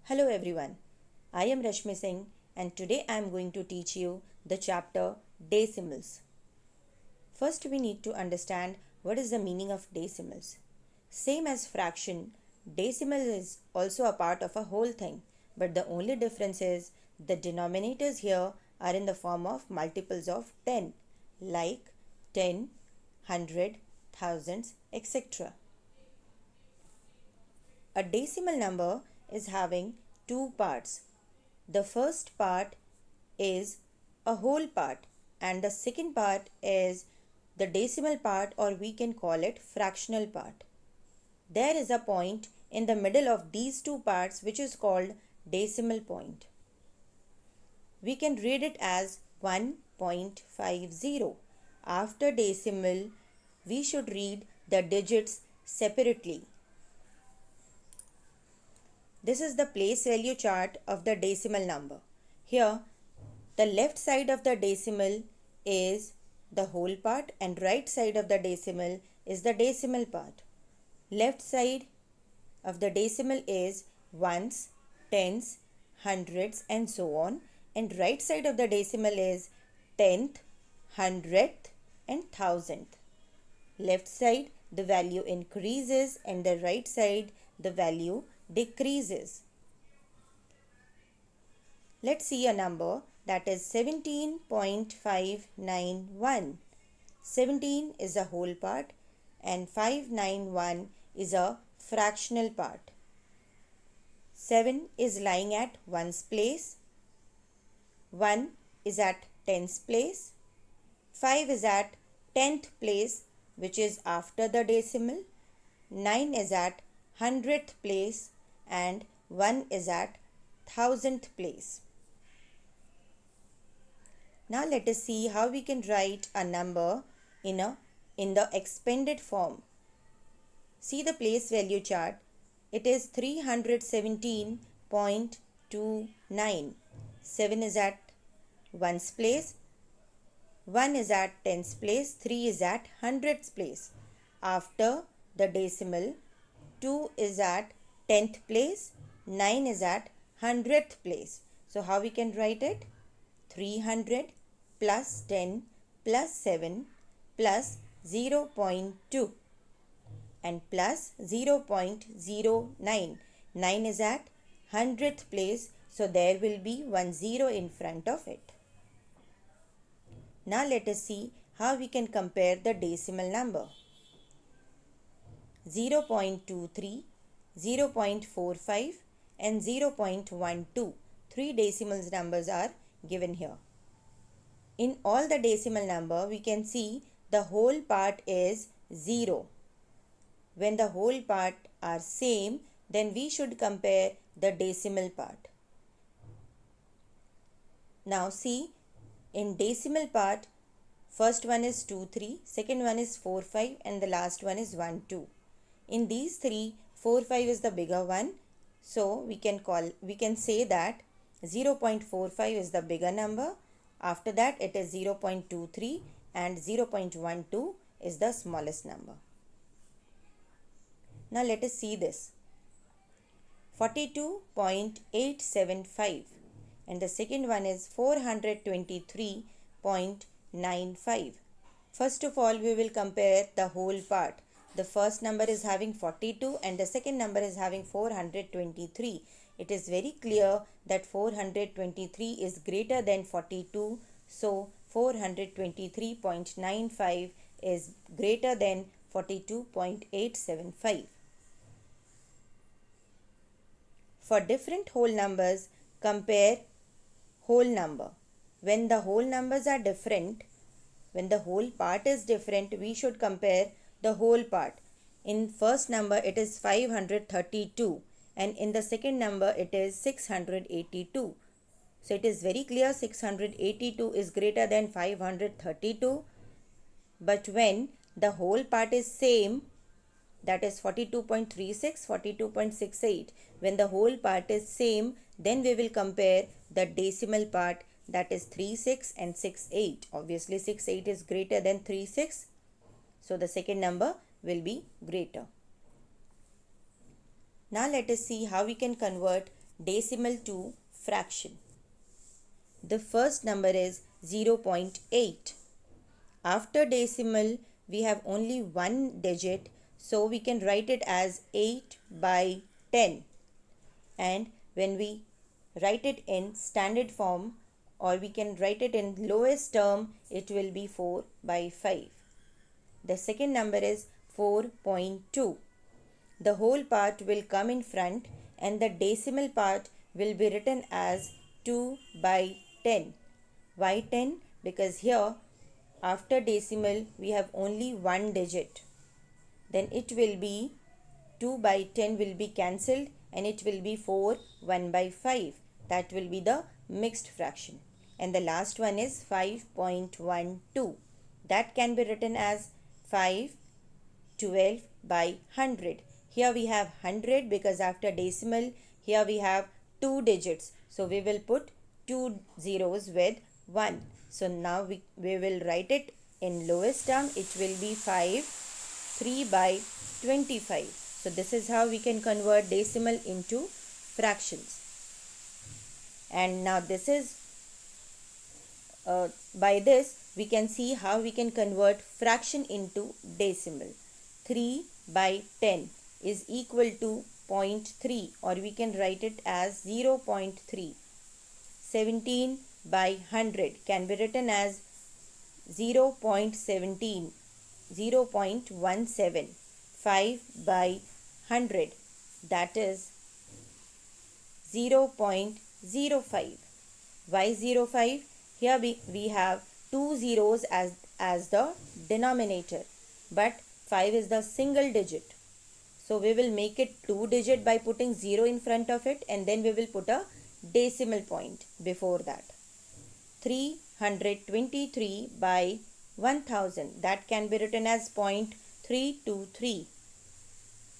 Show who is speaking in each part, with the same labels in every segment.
Speaker 1: Hello everyone, I am Rashmi Singh and today I am going to teach you the chapter Decimals. First we need to understand what is the meaning of decimals. Same as fraction, decimal is also a part of a whole thing, but the only difference is the denominators here are in the form of multiples of 10 like 10, 100, thousands, etc. A decimal number is having two parts. The first part is a whole part and the second part is the decimal part, or we can call it fractional part. There is a point in the middle of these two parts which is called decimal point. We can read it as 1.50. After decimal, we should read the digits separately. This is the place value chart of the decimal number. Here, the left side of the decimal is the whole part and right side of the decimal is the decimal part. Left side of the decimal is ones, tens, hundreds and so on, and right side of the decimal is tenth, hundredth and thousandth. Left side the value increases and the right side the value decreases. Let's see a number that is 17.591. 17 is a whole part and 591 is a fractional part. 7 is lying at ones place. 1 is at tens place. 5 is at tenth place, which is after the decimal. 9 is at hundredth place and 1 is at thousandth place. Now let us see how we can write a number in the expanded form. See the place value chart. It is 317.29. 7 is at ones place. 1 is at tens place. 3 is at hundredths place. After the decimal, 2 is at tenth place. 9 is at hundredth place. So how we can write it? 300 plus 10 plus 7 plus 0.2 and plus 0.09. 9 is at hundredth place, so there will be 10 in front of it. Now let us see how we can compare the decimal number. 0.23, 0.45 and 0.12. Three decimals numbers are given here. In all the decimal number, we can see the whole part is 0. When the whole part are same, then we should compare the decimal part. Now see, in decimal part, first one is 23, second one is 45 and the last one is 12. In these three, 45 is the bigger one. So we can say that 0.45 is the bigger number. After that it is 0.23 and 0.12 is the smallest number. Now let us see this. 42.875 and the second one is 423.95. First of all, we will compare the whole part. The first number is having 42 and the second number is having 423. It is very clear that 423 is greater than 42. So 423.95 is greater than 42.875. For different whole numbers, compare whole number. When the whole numbers are different, when the whole part is different, we should compare the whole part. In first number it is 532 and in the second number it is 682. So it is very clear 682 is greater than 532. But when the whole part is same, that is 42.36, 42.68. When the whole part is same, then we will compare the decimal part, that is 36 and 68. Obviously 68 is greater than 36. So the second number will be greater. Now let us see how we can convert decimal to fraction. The first number is 0.8. After decimal, we have only one digit, so we can write it as 8 by 10. And when we write it in standard form, or we can write it in lowest term, it will be 4 by 5. The second number is 4.2. The whole part will come in front and the decimal part will be written as 2 by 10. Why 10? Because here after decimal we have only one digit. Then it will be 2 by 10 will be cancelled and it will be 4 1 by 5. That will be the mixed fraction. And the last one is 5.12. That can be written as 512 by 100. Here we have 100 because after decimal here we have two digits. So we will put two zeros with 1. So now we will write it in lowest term. It will be 3 by 25. So this is how we can convert decimal into fractions. And now this is by this we can see how we can convert fraction into decimal. 3 by 10 is equal to 0.3, or we can write it as 0.3. 17 by 100 can be written as 0.17, 0.17. 5 by 100, that is 0.05. Why 0.5? Here we have two zeros as the denominator, but 5 is the single digit. So we will make it two digit by putting 0 in front of it, and then we will put a decimal point before that. 323 by 1000, that can be written as 0.323.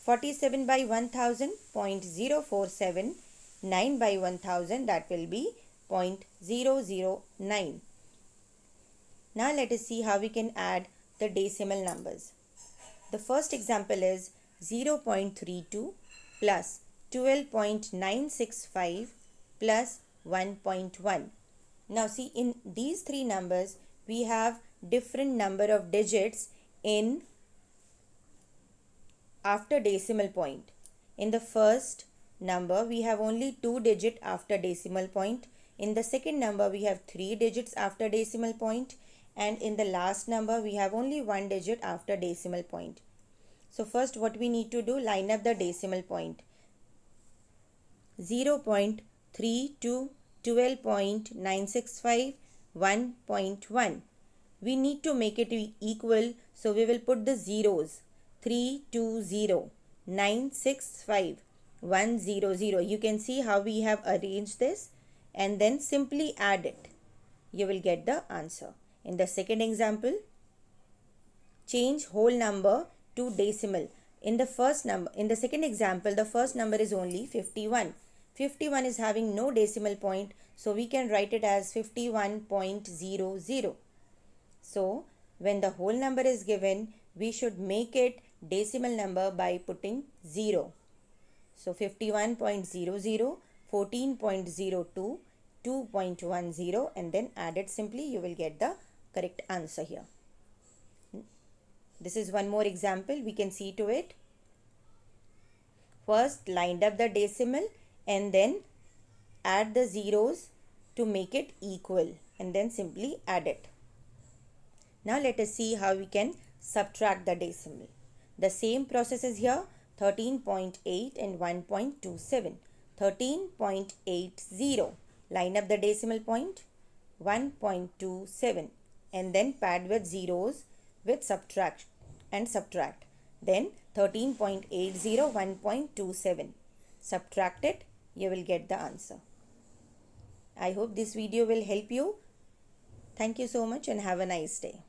Speaker 1: 47 by 1000, 0.047. 9 by 1000, that will be 0.009. Now let us see how we can add the decimal numbers. The first example is 0.32 plus 12.965 plus 1.1. Now see, in these three numbers we have different number of digits in after decimal point. In the first number we have only two digits after decimal point. In the second number we have three digits after decimal point, and in the last number we have only one digit after decimal point. So first what we need to do, line up the decimal point. 0.32, 12.965, 1.1. We need to make it equal, so we will put the zeros. 320, 965, 100. You can see how we have arranged this, and then simply add it. You will get the answer. In the second example, change whole number to decimal. In the second example, the first number is only 51. 51 is having no decimal point, so we can write it as 51.00. So when the whole number is given, we should make it decimal number by putting 0. So 51.00, 14.02, 2.10, and then add it simply. You will get the correct answer here. This is one more example. We can see to it. First, lined up the decimal and then add the zeros to make it equal, and then simply add it. Now let us see how we can subtract the decimal. The same process is here. 13.8 and 1.27. 13.80. Line up the decimal point. 1.27, and then pad with zeros with subtract and subtract. Then 13.80, 1.27. Subtract it. You will get the answer. I hope this video will help you. Thank you so much and have a nice day.